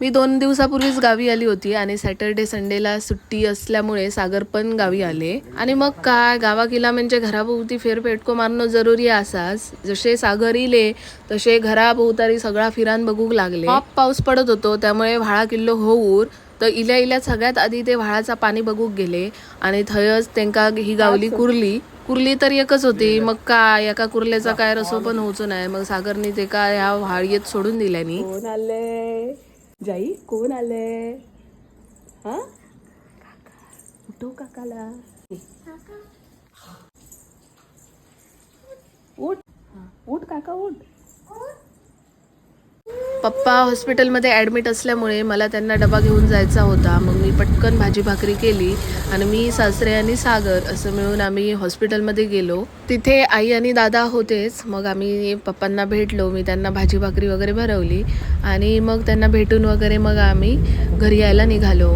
मी 2 दिवसापूर्वीच गावी आली होती आणि सॅटर्डे संडेला सुट्टी असल्यामुळे सागर पण गावी आले. आणि मग काय गावा गेला म्हणजे घराभोवती फेरफेटको मारणं जरुरी असाच. जसे सागर इले तसे घराभोवतारी सगळा फिरान बघूक लागले. खूप पाऊस पडत होतो त्यामुळे व्हाळा किल्लो होऊर तर इल्या इल्या सगळ्यात आधी ते व्हाळाचा पाणी बघूक गेले आणि थयच त्यांका ही गावली कुर्ली. कुर्ली तर एकच होती, मग काय एका कुर्ल्याचा काय रसो पण होऊचो नाही. मग सागरनी ते काय ह्या व्हाळीत सोडून दिल्यानी. कोण आले जाई, कोण आले हा? उठव काकाला. उठ उठ काका उठ. पप्पा हॉस्पिटलमध्ये ॲडमिट असल्यामुळे मला त्यांना डबा घेऊन जायचा होता. मग मी पटकन भाजी भाकरी केली आणि मी, सासरे आणि सागर असं मिळून आम्ही हॉस्पिटलमध्ये गेलो. तिथे आई आणि दादा होतेच. मग आम्ही पप्पांना भेटलो. मी त्यांना भाजी भाकरी वगैरे भरवली आणि मग त्यांना भेटून वगैरे मग आम्ही घरी यायला निघालो.